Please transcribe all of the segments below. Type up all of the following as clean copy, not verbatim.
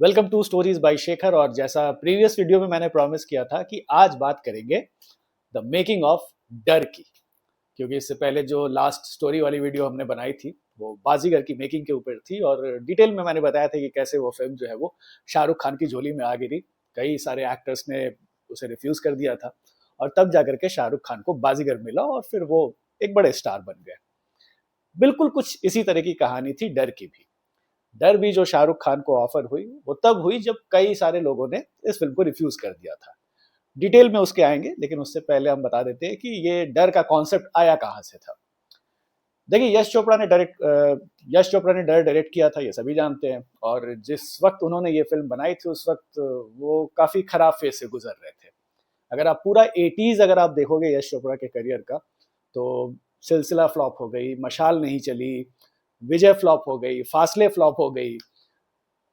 Welcome to stories by Shekhar. और जैसा previous video में मैंने प्रॉमिस किया था कि आज बात करेंगे द मेकिंग ऑफ डर की, क्योंकि इससे पहले जो लास्ट स्टोरी वाली वीडियो हमने बनाई थी वो बाजीगर की मेकिंग के ऊपर थी और डिटेल में मैंने बताया था कि कैसे वो फिल्म जो है वो शाहरुख खान की झोली में आ गिरी। कई सारे एक्टर्स ने उसे रिफ्यूज कर दिया था और तब जाकर के शाहरुख खान को बाजीगर मिला और फिर वो एक बड़े स्टार बन गए। बिल्कुल कुछ इसी तरह की कहानी थी डर की भी। डर भी जो शाहरुख खान को ऑफर हुई वो तब हुई जब कई सारे लोगों ने इस फिल्म को रिफ्यूज कर दिया था। डिटेल में उसके आएंगे, लेकिन उससे पहले हम बता देते हैं कि ये डर का कॉन्सेप्ट आया कहां से था। देखिए, यश चोपड़ा ने डर डायरेक्ट किया था, ये सभी जानते हैं। और जिस वक्त उन्होंने ये फिल्म बनाई थी उस वक्त वो काफी खराब फेज से गुजर रहे थे। अगर आप पूरा 80s अगर आप देखोगे यश चोपड़ा के करियर का, तो सिलसिला फ्लॉप हो गई, मशाल नहीं चली, विजय फ्लॉप हो गई, फासले फ्लॉप हो गई,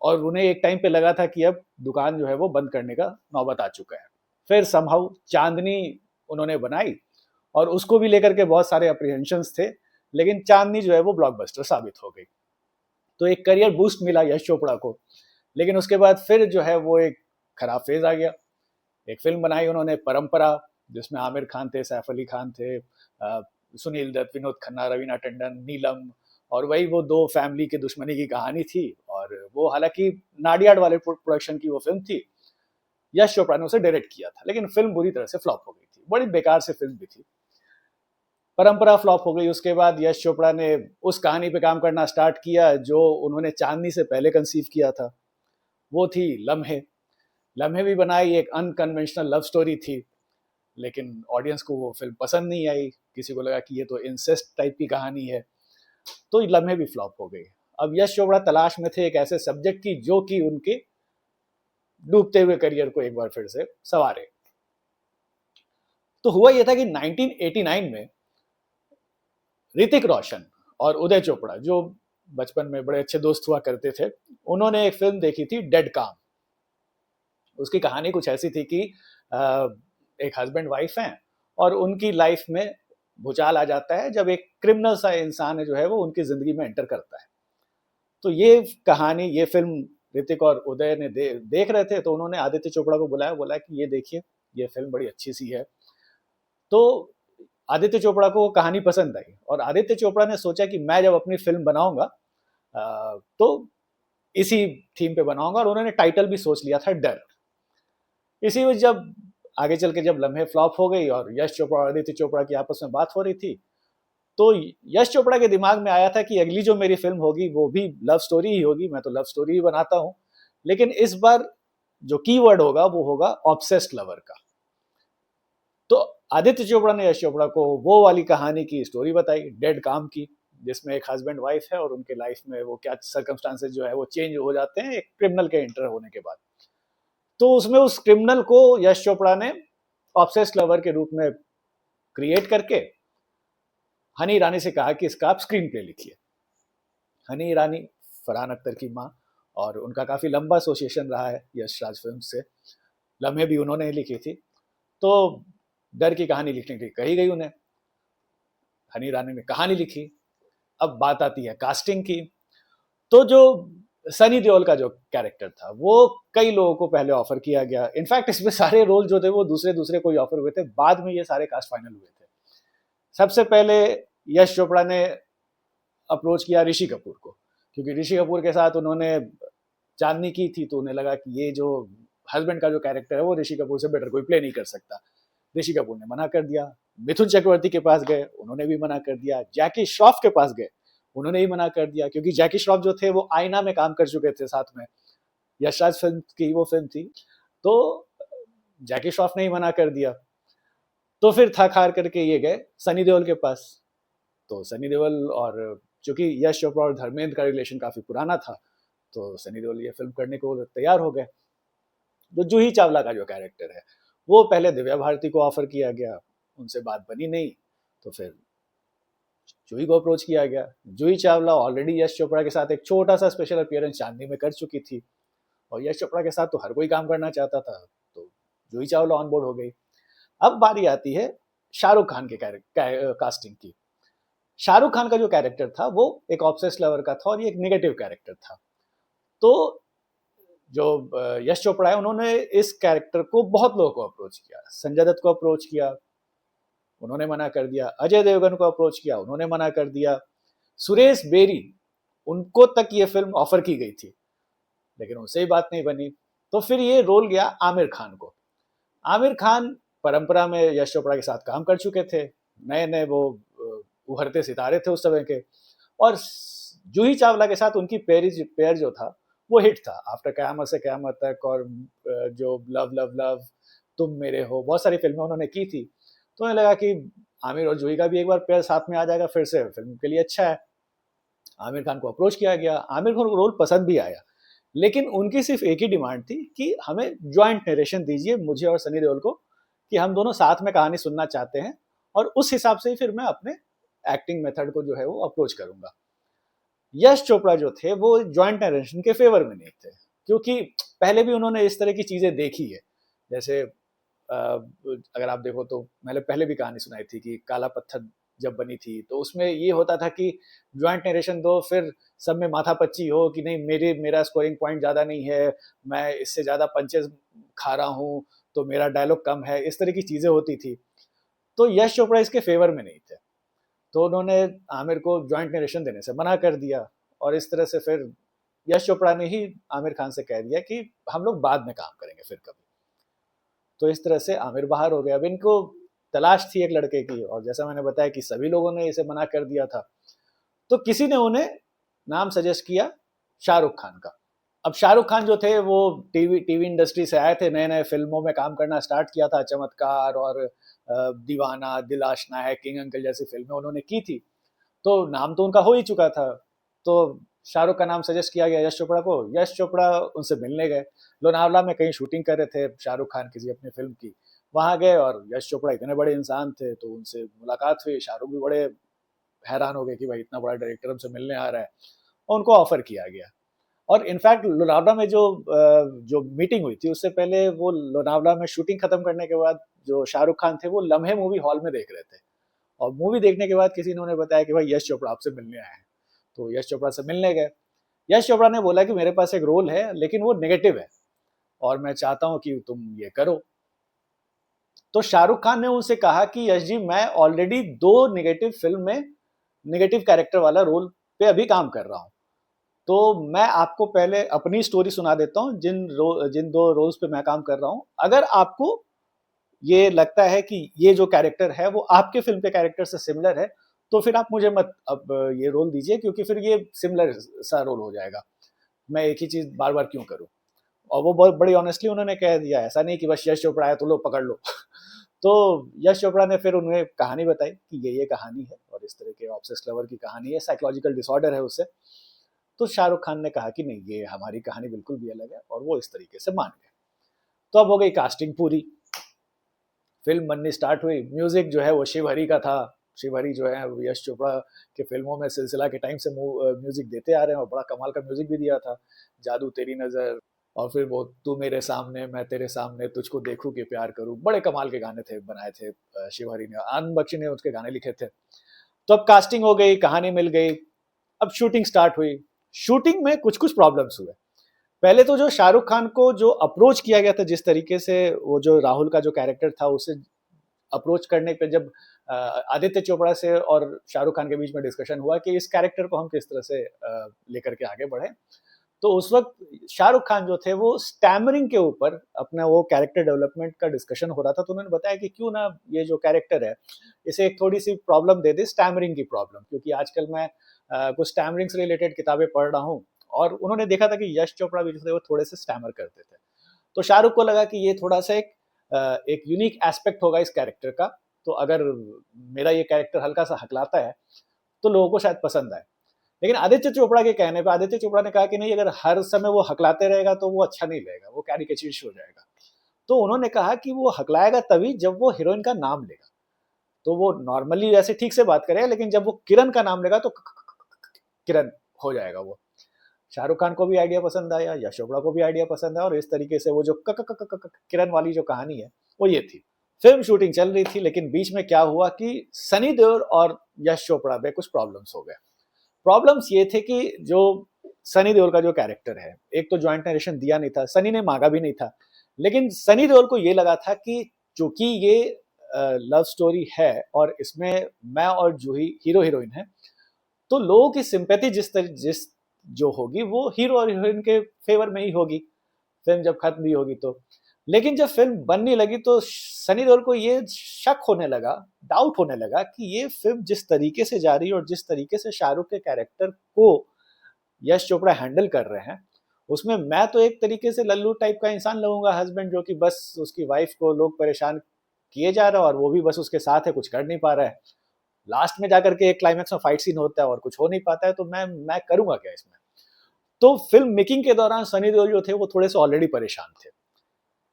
और उन्हें एक टाइम पे लगा था कि अब दुकान जो है वो बंद करने का नौबत आ चुका है। फिर समहाउ चांदनी उन्होंने बनाई और उसको भी लेकर के बहुत सारे अप्रीहेंशंस थे, लेकिन चांदनी जो है वो ब्लॉकबस्टर साबित हो गई। तो एक करियर बूस्ट मिला यश चोपड़ा को। लेकिन उसके बाद फिर जो है वो एक खराब फेज आ गया। एक फिल्म बनाई उन्होंने परंपरा, जिसमें आमिर खान थे, सैफ अली खान थे, सुनील दत्त, विनोद खन्ना, रवीना टंडन, नीलम। और वही वो दो फैमिली की दुश्मनी की कहानी थी। और वो हालांकि नाडियाड वाले प्रोडक्शन की वो फिल्म थी। यश चोपड़ा ने उसे डायरेक्ट किया था, लेकिन फिल्म बुरी तरह से फ्लॉप हो गई थी, बड़ी बेकार से फिल्म भी थी। परंपरा फ्लॉप हो गई। उसके बाद यश चोपड़ा ने उस कहानी पे काम करना स्टार्ट किया जो उन्होंने चांदनी से पहले कंसीव किया था। वो थी लम्हे। लम्हे भी बनाई, एक अनकन्वेंशनल लव स्टोरी थी, लेकिन ऑडियंस को वो फिल्म पसंद नहीं आई। किसी को लगा कि ये तो इंसेस्ट टाइप की कहानी है, तो लम्हे भी फ्लॉप हो गई। अब यश चोपड़ा तलाश में थे एक ऐसे सब्जेक्ट की जो कि उनके डूबते हुए करियर को एक बार फिर से संवारे। तो हुआ यह था कि 1989 में ऋतिक रोशन और उदय चोपड़ा, जो बचपन में बड़े अच्छे दोस्त हुआ करते थे, उन्होंने एक फिल्म देखी थी डेड काम। उसकी कहानी कुछ ऐसी थी कि एक हस्बैंड वाइफ हैं और उनकी लाइफ में भूचाल आ जाता है जब एक क्रिमिनल सा इंसान जो है वो उनकी जिंदगी में एंटर करता है। तो ये कहानी, ये फिल्म ऋतिक और उदय ने देख रहे थे, तो उन्होंने आदित्य चोपड़ा को बुलाया, बोला कि ये देखिए, ये फिल्म बड़ी अच्छी सी है। तो आदित्य चोपड़ा को कहानी पसंद आई और आदित्य चोपड़ा ने सोचा कि मैं जब अपनी फिल्म बनाऊंगा तो इसी थीम पे बनाऊंगा, और उन्होंने टाइटल भी सोच लिया था, डर। इसी में जब आगे चल के जब लम्हे फ्लॉप हो गई और यश चोपड़ा और आदित्य चोपड़ा की आपस में बात हो रही थी, तो यश चोपड़ा के दिमाग में आया था कि अगली जो मेरी फिल्म होगी वो भी लव स्टोरी ही होगी, मैं तो लव स्टोरी ही बनाता हूं, लेकिन इस बार जो कीवर्ड होगा वो होगा ऑब्सेस्ड लवर का। तो आदित्य चोपड़ा ने यश चोपड़ा को वो वाली कहानी की स्टोरी बताई, डेड काम की, जिसमें एक हस्बैंड वाइफ है और उनके लाइफ में वो क्या सर्कमस्टांसेस जो है वो चेंज हो जाते हैं एक क्रिमिनल के एंटर होने के बाद। तो उसमें उस क्रिमिनल को यश चोपड़ा ने ऑब्सेस्ड लवर के रूप में क्रिएट करके हनी ईरानी से कहा कि इसका आप स्क्रीन प्ले लिखिए। हनी ईरानी फरहान अख्तर की माँ, और उनका काफी लंबा एसोसिएशन रहा है यश राज फिल्म से। लम्हे भी उन्होंने लिखी थी। तो डर की कहानी लिखने के लिए कही गई उन्हें। हनी ईरानी ने कहानी लिखी। अब बात आती है कास्टिंग की। तो जो सनी देओल का जो कैरेक्टर था वो कई लोगों को पहले ऑफर किया गया। इनफैक्ट इसमें सारे रोल जो थे वो दूसरे दूसरे कोई ऑफर हुए थे, बाद में ये सारे कास्ट फाइनल हुए थे। सबसे पहले यश चोपड़ा ने अप्रोच किया ऋषि कपूर को, क्योंकि ऋषि कपूर के साथ उन्होंने चांदनी की थी, तो उन्हें लगा कि ये जो हस्बैंड का जो कैरेक्टर है वो ऋषि कपूर से बेटर कोई प्ले नहीं कर सकता। ऋषि कपूर ने मना कर दिया। मिथुन चक्रवर्ती के पास गए, उन्होंने भी मना कर दिया। जैकी श्रॉफ के पास गए, उन्होंने ही मना कर दिया, क्योंकि जैकी श्रॉफ जो थे वो आईना में काम कर चुके थे साथ में, यशराज फिल्म की वो फिल्म थी। तो जैकी श्रॉफ ने ही मना कर दिया। तो फिर थक हार करके ये गए सनी देओल के पास। तो सनी देओल, और चूंकि यश चोपड़ा और धर्मेंद्र का रिलेशन काफी पुराना था, तो सनी देओल ये फिल्म करने को तैयार हो गए। जो जूही चावला का जो कैरेक्टर है वो पहले दिव्या भारती को ऑफर किया गया, उनसे बात बनी नहीं, तो फिर जूही को अप्रोच किया गया। जूही चावला ऑलरेडी यश चोपड़ा के साथ एक छोटा सा स्पेशल अपीयरेंस चांदनी में कर चुकी थी, और यश चोपड़ा के साथ तो हर कोई काम करना चाहता था, तो जूही चावला ऑन बोर्ड हो गई। अब बारी आती है शाहरुख खान के कास्टिंग की। शाहरुख खान का जो कैरेक्टर था वो एक ऑब्सेस्ड लवर का था और ये एक नेगेटिव कैरेक्टर था। तो जो यश चोपड़ा है, उन्होंने इस कैरेक्टर को बहुत लोगों को अप्रोच किया। संजय दत्त को अप्रोच किया, उन्होंने मना कर दिया। अजय देवगन को अप्रोच किया, उन्होंने मना कर दिया। सुरेश बेरी, उनको तक ये फिल्म ऑफर की गई थी, लेकिन उनसे ही बात नहीं बनी। तो फिर ये रोल गया आमिर खान को। आमिर खान परंपरा में यश चोपड़ा के साथ काम कर चुके थे, नए नए वो उभरते सितारे थे उस समय के, और जूही चावला के साथ उनकी पेयर जो था वो हिट था। आफ्टर कयामत से कयामत तक, और जो लव लव लव, तुम मेरे हो, बहुत सारी फिल्में उन्होंने की थी। तो उन्हें लगा कि आमिर और जूही का भी एक बार पेयर साथ में आ जाएगा फिर से, फिल्म के लिए अच्छा है। आमिर खान को अप्रोच किया गया, आमिर खान को रोल पसंद भी आया, लेकिन उनकी सिर्फ एक ही डिमांड थी कि हमें ज्वाइंट नरेशन दीजिए, मुझे और सनी देओल को, कि हम दोनों साथ में कहानी सुनना चाहते हैं, और उस हिसाब से ही फिर मैं अपने एक्टिंग मेथड को जो है वो अप्रोच करूंगा। यश चोपड़ा जो थे वो ज्वाइंट नरेशन के फेवर में नहीं थे, क्योंकि पहले भी उन्होंने इस तरह की चीजें देखी है। जैसे अगर आप देखो तो मैंने पहले भी कहानी सुनाई थी कि काला पत्थर जब बनी थी, तो उसमें ये होता था कि ज्वाइंट नरेशन दो, फिर सब में माथापच्ची हो कि नहीं मेरा स्कोरिंग पॉइंट ज़्यादा नहीं है, मैं इससे ज़्यादा पंचेस खा रहा हूँ, तो मेरा डायलॉग कम है, इस तरह की चीज़ें होती थी। तो यश चोपड़ा इसके फेवर में नहीं थे, तो उन्होंने आमिर को ज्वाइंट नरेशन देने से मना कर दिया। और इस तरह से फिर यश चोपड़ा ने ही आमिर खान से कह दिया कि हम लोग बाद में काम करेंगे फिर कभी। तो इस तरह से आमिर बाहर हो गया। अब इनको तलाश थी एक लड़के की, और जैसा मैंने बताया कि सभी लोगों ने इसे मना कर दिया था, तो किसी ने उन्हें नाम सजेस्ट किया शाहरुख खान का। अब शाहरुख खान जो थे वो टीवी इंडस्ट्री से आए थे, नए नए फिल्मों में काम करना स्टार्ट किया था, चमत्कार और दीवाना, दिल आशना है, किंग अंकल जैसी फिल्में उन्होंने की थी, तो नाम तो उनका हो ही चुका था। तो शाहरुख का नाम सजेस्ट किया गया यश चोपड़ा को। यश चोपड़ा उनसे मिलने गए, लोनावला में कहीं शूटिंग कर रहे थे शाहरुख खान किसी अपनी फिल्म की, वहां गए, और यश चोपड़ा इतने बड़े इंसान थे तो उनसे मुलाकात हुई। शाहरुख भी बड़े हैरान हो गए कि भाई इतना बड़ा डायरेक्टर हमसे मिलने आ रहा है, और उनको ऑफर किया गया। और इनफैक्ट लोनावला में जो मीटिंग हुई थी, उससे पहले वो लोनावला में शूटिंग खत्म करने के बाद जो शाहरुख खान थे वो लम्हे मूवी हॉल में देख रहे थे, और मूवी देखने के बाद किसी ने उन्हें बताया कि भाई यश चोपड़ा आपसे मिलने आए हैं। तो यश चोपड़ा से मिलने गए। यश चोपड़ा ने बोला कि मेरे पास एक रोल है, लेकिन वो नेगेटिव है, और मैं चाहता हूं कि तुम ये करो। तो शाहरुख खान ने उनसे कहा कि यश जी, मैं ऑलरेडी 2 नेगेटिव फिल्म में नेगेटिव कैरेक्टर वाला रोल पे अभी काम कर रहा हूं, तो मैं आपको पहले अपनी स्टोरी सुना देता हूं, जिन 2 रोल्स पे मैं काम कर रहा हूं। अगर आपको ये लगता है कि ये जो कैरेक्टर है वो आपके फिल्म के कैरेक्टर से सिमिलर है, तो फिर आप मुझे मत अब ये रोल दीजिए, क्योंकि फिर ये सिमिलर सा रोल हो जाएगा, मैं एक ही चीज बार बार क्यों करूं। और वो बहुत बड़ी ऑनेस्टली उन्होंने कह दिया, ऐसा नहीं कि बस यश चोपड़ा है तो लो पकड़ लो। तो यश चोपड़ा ने फिर उन्हें कहानी बताई कि ये कहानी है, और इस तरह के ऑब्सेस्ड लवर की कहानी है, साइकोलॉजिकल डिसऑर्डर है उससे। तो शाहरुख खान ने कहा कि नहीं, ये हमारी कहानी बिल्कुल भी अलग है, और वो इस तरीके से मान गए। तो अब हो गई कास्टिंग पूरी, फिल्म बननी स्टार्ट हुई। म्यूजिक जो है वो शिव हरी का था। शिव हरी जो है यश चोपड़ा के फिल्मों में सिलसिला के टाइम से म्यूजिक देते आ रहे हैं, और बड़ा कमाल का म्यूजिक भी दिया था। जादू तेरी नजर, और फिर वो तू मेरे सामने मैं तेरे सामने, तुझको देखूं कि प्यार करूं, बड़े कमाल के गाने थे, बनाए थे शिव हरी ने। आनंद बख्शी ने उसके गाने लिखे थे। तो अब कास्टिंग हो गई, कहानी मिल गई, अब शूटिंग स्टार्ट हुई। शूटिंग में कुछ कुछ प्रॉब्लम्स हुए। पहले तो जो शाहरुख खान को जो अप्रोच किया गया था, जिस तरीके से वो जो राहुल का जो कैरेक्टर था उसे अप्रोच करने पे, जब आदित्य चोपड़ा से और शाहरुख खान के बीच में डिस्कशन हुआ कि इस कैरेक्टर को हम किस तरह से लेकर के आगे बढ़े, तो उस वक्त शाहरुख खान जो थे वो स्टैमरिंग के ऊपर अपना वो कैरेक्टर डेवलपमेंट का डिस्कशन हो रहा था। तो उन्होंने बताया कि क्यों ना ये जो कैरेक्टर है इसे एक थोड़ी सी प्रॉब्लम दे दे, स्टैमरिंग की प्रॉब्लम, क्योंकि आजकल मैं कुछ स्टैमरिंग से रिलेटेड किताबें पढ़ रहा हूँ, और उन्होंने देखा था कि यश चोपड़ा भी जो थे वो थोड़े से स्टैमर करते थे। तो शाहरुख को लगा कि ये थोड़ा सा एक यूनिक एस्पेक्ट होगा इस कैरेक्टर का, तो अगर मेरा ये कैरेक्टर हल्का सा हकलाता है तो लोगों को शायद पसंद आए। लेकिन आदित्य चोपड़ा के कहने पे आदित्य चोपड़ा ने कहा कि नहीं, अगर हर समय वो हकलाते रहेगा तो वो अच्छा नहीं लगेगा, वो कैरिकेचरिश हो जाएगा। तो उन्होंने कहा कि वो हकलाएगा तभी जब वो हीरोइन का नाम लेगा, तो वो नॉर्मली वैसे ठीक से बात करेगा, लेकिन जब वो किरण का नाम लेगा तो किरण हो जाएगा वो। शाहरुख खान को भी आइडिया पसंद आया, यश चोपड़ा को भी आइडिया पसंद आया, और इस तरीके से वो जो किरण वाली जो कहानी है वो ये थी। फिल्म शूटिंग चल रही थी, लेकिन बीच में क्या हुआ कि सनी देओल और यश चोपड़ा में कुछ प्रॉब्लम्स हो गए। प्रॉब्लम्स ये थे कि जो सनी देओल का जो कैरेक्टर है, एक तो जॉइंट नरेशन दिया नहीं था, सनी ने मांगा भी नहीं था, लेकिन सनी देओल को ये लगा था कि चूंकि ये लव स्टोरी है और इसमें मैं और जूही हीरो हीरोइन है, तो लोगों की सिंपैथी जिस जो होगी वो हीरो और हीरोइन के फेवर में ही होगी, फिल्म जब खत्म भी होगी तो। लेकिन जब फिल्म बनने लगी तो सनी देओल को ये शक होने लगा, डाउट होने लगा कि ये फिल्म जिस तरीके से जा रही है और जिस तरीके से शाहरुख के कैरेक्टर को यश चोपड़ा हैंडल कर रहे हैं, उसमें मैं तो एक तरीके से लल्लू टाइप का इंसान लगूंगा, हस्बैंड जो कि बस उसकी वाइफ को लोग परेशान किए जा रहा है और वो भी बस उसके साथ है, कुछ कर नहीं पा रहा है। लास्ट में जाकर के एक क्लाइमैक्स में फाइट सीन होता है और कुछ हो नहीं पाता है, तो मैं करूंगा क्या इसमें। तो फिल्म मेकिंग के दौरान सनी देओल जो थे वो थोड़े से ऑलरेडी परेशान थे,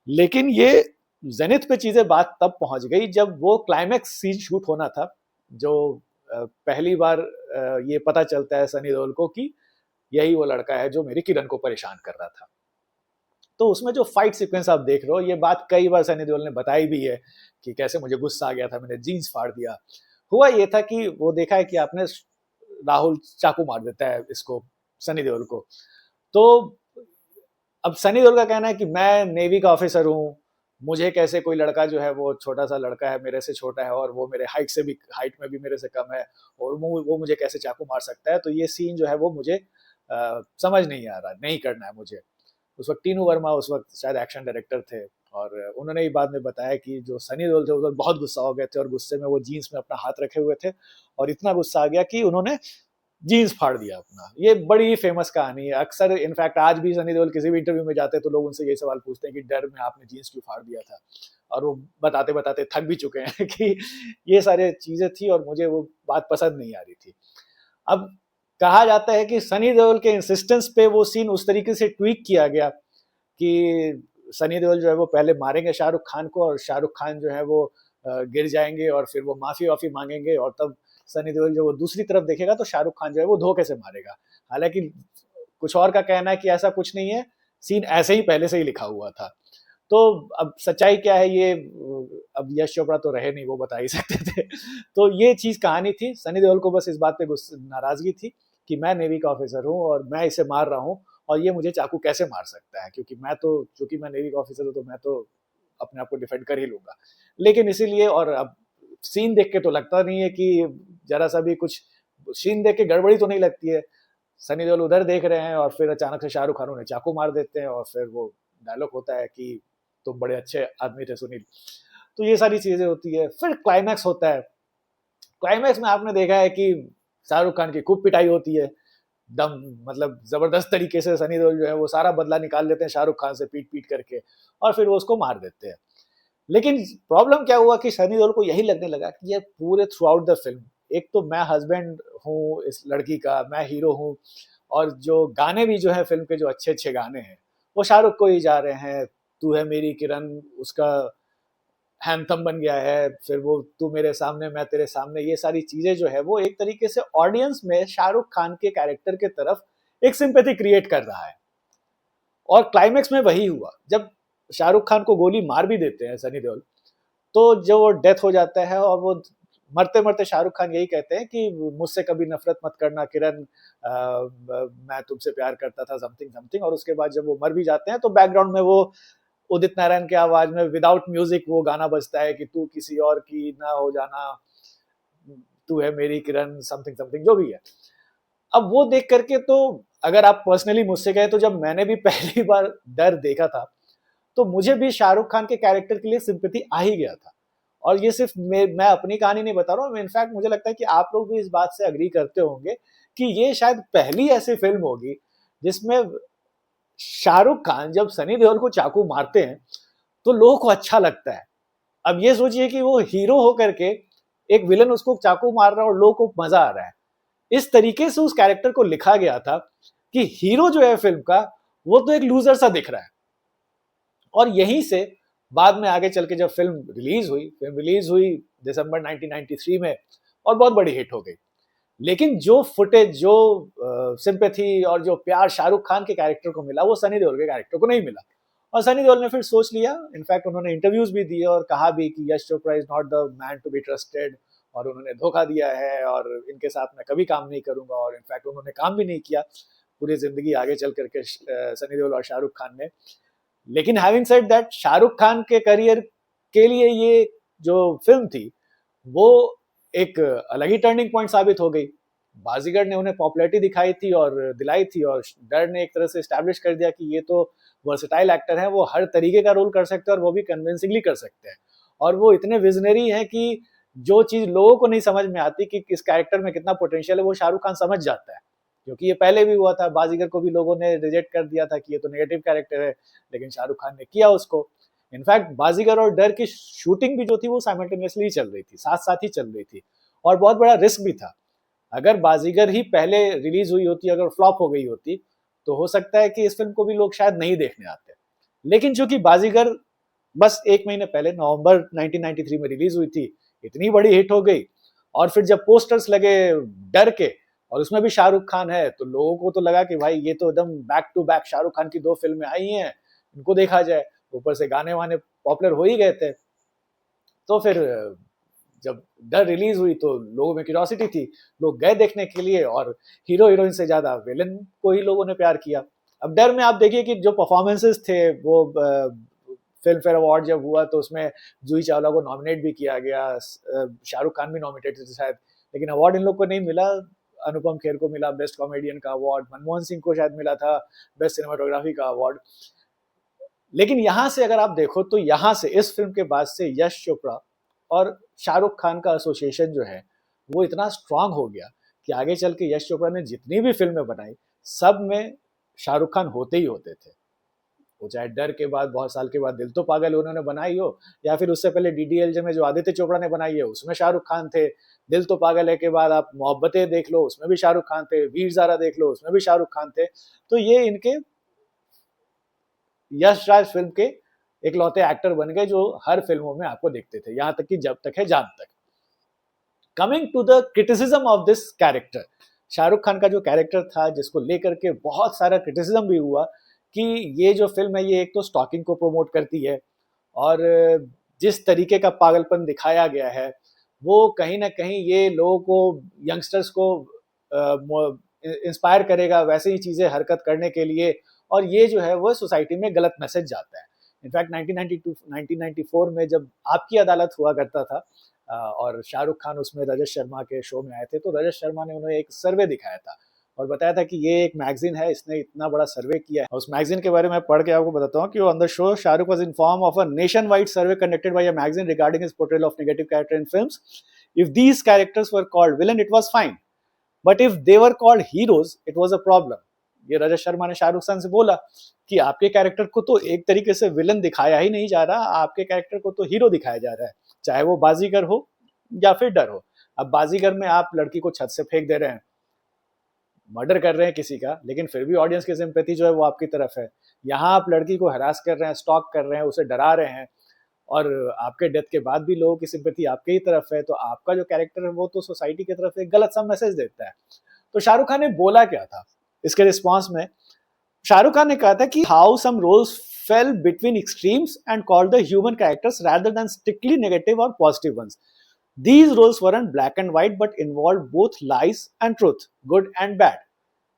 लेकिन ये जेनिथ पे चीजें बात तब पहुंच गई जब वो क्लाइमैक्स सीन शूट होना था, जो पहली बार ये पता चलता है सनी देओल को कि यही वो लड़का है जो मेरी किरण को परेशान कर रहा था। तो उसमें जो फाइट सीक्वेंस आप देख रहे हो, ये बात कई बार सनी देओल ने बताई भी है कि कैसे मुझे गुस्सा आ गया था, मैंने जीन्स फाड़ दिया। हुआ ये था कि वो देखा है कि आपने राहुल चाकू मार देता है इसको, सनी देओल को। तो अब सनी देओल का कहना है कि मैं नेवी का ऑफिसर हूँ, मुझे कैसे कोई लड़का जो है वो छोटा सा लड़का है, मेरे से छोटा है और वो मेरे हाइट में भी मेरे से कम है, और वो मुझे कैसे चाकू मार सकता है। तो ये सीन जो है वो मुझे समझ नहीं आ रहा, नहीं करना है मुझे। उस वक्त टीनू वर्मा उस वक्त शायद एक्शन डायरेक्टर थे, और उन्होंने ही बाद में बताया कि जो सनी देओल थे उस वक्त बहुत गुस्सा हो गए थे और गुस्से में वो जीन्स में अपना हाथ रखे हुए थे, और इतना गुस्सा आ गया कि उन्होंने जीन्स फाड़ दिया अपना। ये बड़ी फेमस कहानी है, अक्सर इनफैक्ट आज भी सनी देओल किसी भी इंटरव्यू में जाते हैं तो लोग उनसे यही सवाल पूछते हैं कि डर में आपने जीन्स क्यों फाड़ दिया था, और वो बताते बताते थक भी चुके हैं कि ये सारी चीजें थी और मुझे वो बात पसंद नहीं आ रही थी। अब कहा जाता है कि सनी देओल के इंसिस्टेंस पे वो सीन उस तरीके से ट्वीक किया गया कि सनी देओल जो है वो पहले मारेंगे शाहरुख खान को, और शाहरुख खान जो है वो गिर जाएंगे और फिर वो माफी वाफी मांगेंगे, और तब सनी देओल जो वो दूसरी तरफ देखेगा तो शाहरुख खान जो है वो धोखे से मारेगा। हालांकि कुछ और का कहना है कि ऐसा कुछ नहीं है, सीन ऐसे ही पहले से ही लिखा हुआ था। तो अब सच्चाई क्या है ये, अब यश चोपड़ा तो रहे नहीं, वो बता ही सकते थे। तो ये चीज कहानी थी, सनी देओल को बस इस बात पे नाराजगी थी कि मैं नेवी का ऑफिसर हूँ और मैं इसे मार रहा हूँ, और ये मुझे चाकू कैसे मार सकता है, क्योंकि मैं तो, चूंकि मैं नेवी का ऑफिसर हूँ तो मैं तो अपने आप को डिफेंड कर ही लूंगा। लेकिन इसीलिए, और अब सीन देख के तो लगता नहीं है कि जरा सा भी कुछ, सीन देख के गड़बड़ी तो नहीं लगती है। सनी देओल उधर देख रहे हैं और फिर अचानक से शाहरुख खान उन्हें चाकू मार देते हैं, और फिर वो डायलॉग होता है कि तुम बड़े अच्छे आदमी थे सुनील। तो ये सारी चीजें होती है। फिर क्लाइमैक्स होता है, क्लाइमैक्स में आपने देखा है कि शाहरुख खान की खूब पिटाई होती है, दम मतलब जबरदस्त तरीके से सनी देओल जो है वो सारा बदला निकाल लेते हैं शाहरुख खान से पीट पीट करके, और फिर वो उसको मार देते हैं। लेकिन प्रॉब्लम क्या हुआ कि सनी देओल को यही लगने लगा कि ये पूरे थ्रू आउट द फिल्म, एक तो मैं हस्बैंड हूँ इस लड़की का, मैं हीरो हूँ, और जो गाने भी जो है फिल्म के, जो अच्छे अच्छे गाने हैं वो शाहरुख को ही जा रहे हैं। तू है मेरी किरण उसका हैंथम बन गया है, फिर वो तू मेरे सामने मैं तेरे सामने, ये सारी चीजें जो है वो एक तरीके से ऑडियंस में शाहरुख खान के कैरेक्टर के तरफ एक सिंपैथी क्रिएट कर रहा है। और क्लाइमैक्स में वही हुआ, जब शाहरुख खान को गोली मार भी देते हैं सनी देओल, तो जो डेथ हो जाता है और वो मरते मरते शाहरुख खान यही कहते हैं कि मुझसे कभी नफरत मत करना किरण, मैं तुमसे प्यार करता था, समथिंग समथिंग। और उसके बाद जब वो मर भी जाते हैं तो बैकग्राउंड में वो उदित नारायण की आवाज में विदाउट म्यूजिक वो गाना बजता है कि तू किसी और की ना हो जाना, तू है मेरी किरण, समथिंग समथिंग जो भी है। अब वो देख करके, तो अगर आप पर्सनली मुझसे कहे तो जब मैंने भी पहली बार डर देखा था तो मुझे भी शाहरुख खान के कैरेक्टर के लिए सिंपैथी आ ही गया था। और ये सिर्फ मैं अपनी कहानी नहीं बता रहा हूँ, इनफैक्ट मुझे लगता है कि आप लोग भी इस बात से अग्री करते होंगे कि ये शायद पहली ऐसी फिल्म होगी जिसमें शाहरुख खान जब सनी देओल को चाकू मारते हैं तो लोगों को अच्छा लगता है। अब ये सोचिए कि वो हीरो होकर के एक विलन उसको चाकू मार रहा है और लोगों को मजा आ रहा है। इस तरीके से उस कैरेक्टर को लिखा गया था कि हीरो जो है फिल्म का वो तो एक लूजर सा दिख रहा है। और यहीं से बाद में आगे चल के जब फिल्म रिलीज हुई दिसंबर 1993 में, और बहुत बड़ी हिट हो गई। लेकिन जो फुटेज, जो सिंपैथी और जो प्यार शाहरुख खान के कैरेक्टर को मिला वो सनी देओल के कैरेक्टर को नहीं मिला। और सनी देओल ने फिर सोच लिया, इनफैक्ट उन्होंने इंटरव्यूज भी दिए और कहा भी कि Yash Chopra is not the man to be trusted, और उन्होंने धोखा दिया है और इनके साथ मैं कभी काम नहीं करूंगा, और इनफैक्ट उन्होंने काम भी नहीं किया। पूरी जिंदगी आगे चल करके सनी देओल और शाहरुख खान ने। लेकिन having said that, Shahrukh Khan के करियर के लिए ये जो फिल्म थी वो एक अलग ही टर्निंग पॉइंट साबित हो गई। बाजीगर ने उन्हें पॉपुलैरिटी दिखाई थी और दिलाई थी, और डर ने एक तरह से एस्टैब्लिश कर दिया कि ये तो वर्सेटाइल एक्टर हैं, वो हर तरीके का रोल कर सकते हैं और वो भी कन्विंसिंगली कर सकते हैं। और वो इतने विजनरी हैं कि जो चीज लोगों को नहीं समझ में आती कि इस कैरेक्टर में कितना पोटेंशियल है, वो शाहरुख खान समझ जाता है। क्योंकि ये पहले भी हुआ था, बाजीगर को भी लोगों ने रिजेक्ट कर दिया था कि ये तो नेगेटिव कैरेक्टर है, लेकिन शाहरुख खान ने किया उसको। इनफैक्ट बाजीगर और डर की शूटिंग भी जो थी वो साइमल्टेनियसली चल रही थी, साथ साथ ही चल रही थी, और बहुत बड़ा रिस्क भी था। अगर बाजीगर ही पहले रिलीज हुई होती, अगर फ्लॉप हो गई होती, तो हो सकता है कि इस फिल्म को भी लोग शायद नहीं देखने आते। लेकिन चूंकि बाजीगर बस एक महीने पहले नवंबर 1993 में रिलीज हुई थी, इतनी बड़ी हिट हो गई, और फिर जब पोस्टर्स लगे डर के और उसमें भी शाहरुख खान है, तो लोगों को तो लगा कि भाई ये तो एकदम back to back Shahrukh Khan की 2 फिल्में आई हैं, इनको देखा जाए। ऊपर से गाने वाने पॉपुलर हो ही गए थे। तो फिर जब डर रिलीज हुई तो लोगों में क्यूरियोसिटी थी, लोग गए देखने के लिए, और हीरो हीरोइन से ज्यादा विलन को ही लोगों ने प्यार किया। अब डर में आप देखिए कि जो परफॉर्मेंसेस थे, वो फिल्म फेयर अवार्ड जब हुआ तो उसमें जूही चावला को नॉमिनेट भी किया गया, शाहरुख खान भी नॉमिनेटेड थे शायद, लेकिन अवार्ड इन लोग को नहीं मिला। अनुपम खेर को मिला बेस्ट कॉमेडियन का अवार्ड, मनमोहन सिंह को शायद मिला था बेस्ट सिनेमाटोग्राफी का अवार्ड। लेकिन यहां से अगर आप देखो तो यहां से इस फिल्म के बाद से यश चोपड़ा और शाहरुख खान का एसोसिएशन जो है वो इतना स्ट्रांग हो गया कि आगे चल के यश चोपड़ा ने जितनी भी फिल्में बनाई, सब में शाहरुख खान होते ही होते थे। वो चाहे डर के बाद बहुत साल के बाद दिल तो पागल उन्होंने बनाई हो, या फिर उससे पहले डीडीएलजे में जो आदित्य चोपड़ा ने बनाई है उसमें शाहरुख खान थे। दिल तो पागल है के बाद आप मोहब्बतें देख लो, उसमें भी शाहरुख खान थे। वीर ज़ारा देख लो, उसमें भी शाहरुख खान थे। तो ये इनके यश राज फिल्म के इकलौते एक्टर बन गए जो हर फिल्मों में आपको देखते थे, यहां तक कि जब तक है जान तक। Coming to the criticism of this character, Shahrukh Khan का जो कैरेक्टर था जिसको लेकर के बहुत सारा क्रिटिसिज्म भी हुआ कि ये जो फिल्म है ये एक तो स्टॉकिंग को प्रमोट करती है, और जिस तरीके का पागलपन दिखाया गया है वो कहीं ना कहीं ये लोगों को, यंगस्टर्स को इंस्पायर करेगा वैसे ही चीजें हरकत करने के लिए, और ये जो है वो सोसाइटी में गलत मैसेज जाता है। इनफैक्ट 1994 में जब आपकी अदालत हुआ करता था, और शाहरुख खान उसमें रजत शर्मा के शो में आए थे, तो रजत शर्मा ने उन्हें एक सर्वे दिखाया था और बताया था कि ये एक मैगजीन है, इसने इतना बड़ा सर्वे किया है। उस मैगजीन के बारे में पढ़ के आपको बताता हूँ कि on the show Shahrukh was inform of a nation wide survey conducted by a magazine regarding his portrayal of negative character in films. If these characters were called villain it was fine, but if they were called heroes it was a problem. ये रजत शर्मा ने शाहरुख खान से बोला कि आपके character को तो एक तरीके से विलन दिखाया ही नहीं जा रहा, आपके कैरेक्टर को तो हीरो दिखाया जा रहा है, चाहे वो बाजीगर हो या फिर डर हो। अब बाजीगर में आप लड़की को छत से फेंक दे रहे हैं, मर्डर कर रहे हैं किसी का, लेकिन फिर भी ऑडियंस की सिंपैथी जो है वो आपकी तरफ है। यहाँ आप लड़की को हरास कर रहे हैं, स्टॉक कर रहे हैं, उसे डरा रहे हैं, और आपके डेथ के बाद भी लोगों की सिंपैथी आपके ही तरफ है, तो आपका जो कैरेक्टर है वो तो सोसाइटी की तरफ एक गलत सा मैसेज देता है। तो शाहरुख खान ने बोला क्या था इसके रिस्पॉन्स में? शाहरुख खान ने कहा था कि how some roles fell between extremes and called the human characters rather than strictly negative or positive ones. These roles weren't black and white but involved both lies and truth, good and bad.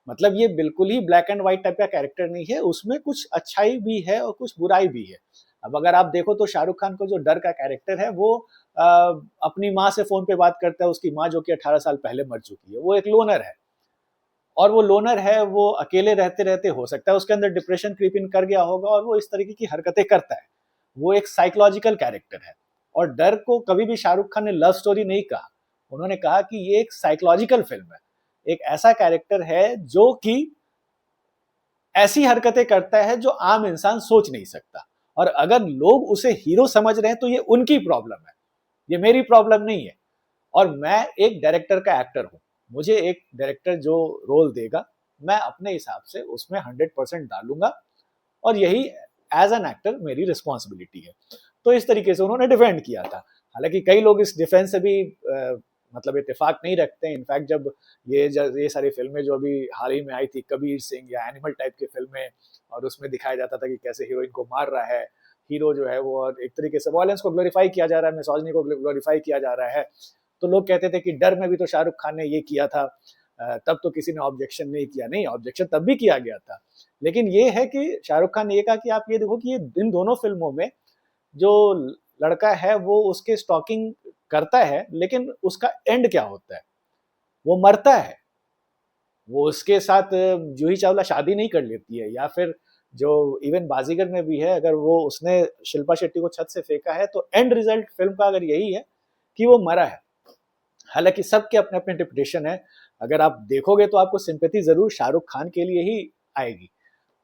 मतलब ये बिल्कुल ही black and white type का character नहीं है, उसमें कुछ अच्छाई भी है और कुछ बुराई भी है। अब अगर आप देखो तो शाहरुख खान को जो डर का कैरेक्टर है वो अपनी माँ से फोन पे बात करता है, उसकी माँ जो कि 18 साल पहले मर चुकी है, वो एक लोनर है, और वो लोनर है, वो अकेले रहते रहते हो सकता है उसके अंदर डिप्रेशन क्रीप इन कर गया होगा और वो इस तरीके की हरकतें करता है। वो एक साइकोलॉजिकल कैरेक्टर है। और डर को कभी भी शाहरुख खान ने लव स्टोरी नहीं कहा, उन्होंने कहा कि ये एक साइकोलॉजिकल फिल्म है, एक ऐसा कैरेक्टर है जो कि ऐसी हरकतें करता है जो आम इंसान सोच नहीं सकता, और अगर लोग उसे हीरो समझ रहे हैं तो ये उनकी प्रॉब्लम है, ये मेरी प्रॉब्लम नहीं है। और मैं एक डायरेक्टर का एक्टर हूं, मुझे एक डायरेक्टर जो रोल देगा मैं अपने हिसाब से उसमें 100% डालूंगा, और यही एज एन एक्टर मेरी रिस्पॉन्सिबिलिटी है। तो इस तरीके से उन्होंने डिफेंड किया था। हालांकि कई लोग इस डिफेंस से भी मतलब इत्तेफाक नहीं रखते हैं। इनफैक्ट जब ये सारी फिल्में जो अभी हाल ही में आई थी, कबीर सिंह या एनिमल टाइप की फिल्में, और उसमें दिखाया जाता था कि कैसे हीरोइन को मार रहा है हीरो जो है वो, और एक तरीके से वायलेंस को ग्लोरीफाई किया जा रहा है, मिसोजिनी को ग्लोरीफाई किया जा रहा है, तो लोग कहते थे कि डर में भी तो शाहरुख खान ने ये किया था, तब तो किसी ने ऑब्जेक्शन नहीं किया, नहीं ऑब्जेक्शन तब भी किया गया था। लेकिन ये है कि शाहरुख खान ने ये कहा कि आप ये देखो कि ये इन दोनों फिल्मों में जो लड़का है वो उसके स्टॉकिंग करता है, लेकिन उसका एंड क्या होता है, वो मरता है। वो उसके साथ जूही चावला शादी नहीं कर लेती है, या फिर जो इवन बाजीगर में भी है, अगर वो उसने शिल्पा शेट्टी को छत से फेंका है तो एंड रिजल्ट फिल्म का अगर यही है कि वो मरा है। हालांकि सबके अपने अपने इंटरप्रिटेशन है, अगर आप देखोगे तो आपको सिंपैथी जरूर शाहरुख खान के लिए ही आएगी।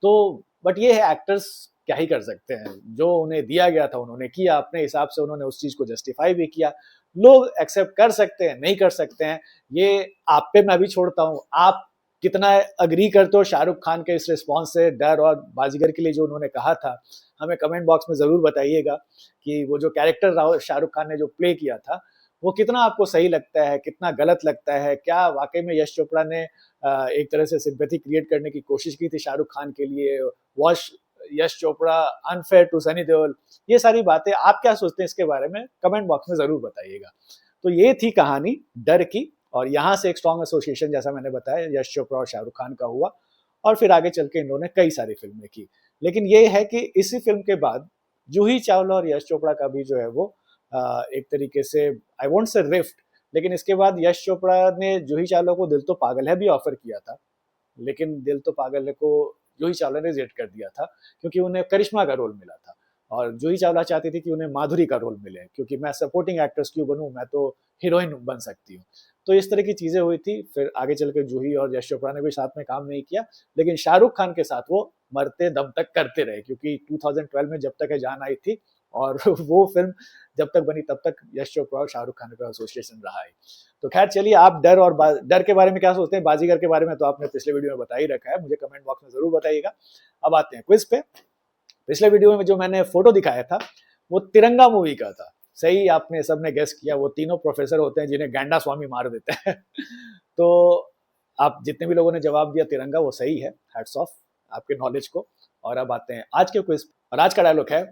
तो बट ये है, एक्टर्स क्या ही कर सकते हैं, जो उन्हें दिया गया था उन्होंने किया, अपने हिसाब से उन्होंने उस चीज को जस्टिफाई भी किया। लोग एक्सेप्ट कर सकते हैं, नहीं कर सकते हैं, ये आप पे मैं भी छोड़ता हूँ। आप कितना अग्री करते हो शाहरुख खान के इस रिस्पॉन्स से, डर और बाजीगर के लिए जो उन्होंने कहा था, हमें कमेंट बॉक्स में जरूर बताइएगा कि वो जो कैरेक्टर शाहरुख खान ने जो प्ले किया था वो कितना आपको सही लगता है, कितना गलत लगता है। क्या वाकई में यश चोपड़ा ने एक तरह से सिंपैथी क्रिएट करने की कोशिश की थी शाहरुख खान के लिए? Was Yash Chopra unfair to Sunny Deol? ये सारी बातें आप क्या सोचते हैं इसके बारे में, कमेंट बॉक्स में जरूर बताइएगा। तो ये थी कहानी डर की, और यहाँ से एक स्ट्रॉन्ग एसोसिएशन जैसा मैंने बताया यश चोपड़ा और शाहरुख खान का हुआ, और फिर आगे चल के इन लोगों ने कई सारी फिल्में की। लेकिन ये है कि इसी फिल्म के बाद जूही चावला और यश चोपड़ा का भी जो है वो एक तरीके से, आई वोंट से रिफ्ट, लेकिन इसके बाद यश चोपड़ा ने जूही चावला को दिल तो पागल है भी ऑफर किया था, लेकिन दिल तो पागल है को जूही चावला ने रिजेक्ट कर दिया था, क्योंकि उन्हें करिश्मा का रोल मिला था, और जूही चावला चाहती थी कि उन्हें माधुरी का रोल मिले, क्योंकि मैं सपोर्टिंग एक्ट्रेस क्यों बनूं, मैं तो हीरोइन बन सकती हूँ। तो इस तरह की चीजें हुई थी। फिर आगे चल के जूही और यश चोपड़ा ने भी साथ में काम नहीं किया, लेकिन शाहरुख खान के साथ वो मरते दम तक करते रहे, क्योंकि 2012 में जब तक है जान आई थी, और वो फिल्म जब तक बनी तब तक यश चोपड़ा और शाहरुख खान का एसोसिएशन रहा है। तो खैर चलिए, आप डर और डर के बारे में क्या सोचते हैं, बाजीगर के बारे में तो आपने पिछले वीडियो में बता ही रखा है, मुझे कमेंट बॉक्स में जरूर बताइएगा। अब आते हैं क्विज पे। पिछले वीडियो में जो मैंने फोटो दिखाया था वो तिरंगा मूवी का था। सही आपने सबने गेस किया, वो तीनों प्रोफेसर होते हैं जिन्हें गैंडा स्वामी मार देते हैं। तो आप जितने भी लोगों ने जवाब दिया तिरंगा, वो सही है, हैट्स ऑफ आपके नॉलेज को। और अब आते हैं आज के क्विज, और आज का डायलॉग है,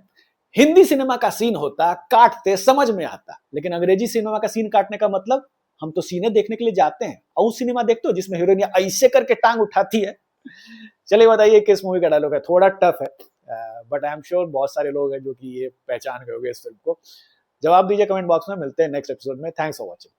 हिंदी सिनेमा का सीन होता काटते समझ में आता, लेकिन अंग्रेजी सिनेमा का सीन काटने का मतलब, हम तो सीने देखने के लिए जाते हैं, और उस सिनेमा देखते हो जिसमें हीरोइन ऐसे करके टांग उठाती है। चलिए बताइए किस मूवी का डायलॉग है, थोड़ा टफ है, बट आई एम श्योर बहुत सारे लोग हैं जो कि ये पहचान गए होंगे इस फिल्म को। जवाब दीजिए कमेंट बॉक्स में, मिलते हैं नेक्स्ट एपिसोड में। Thanks for watching.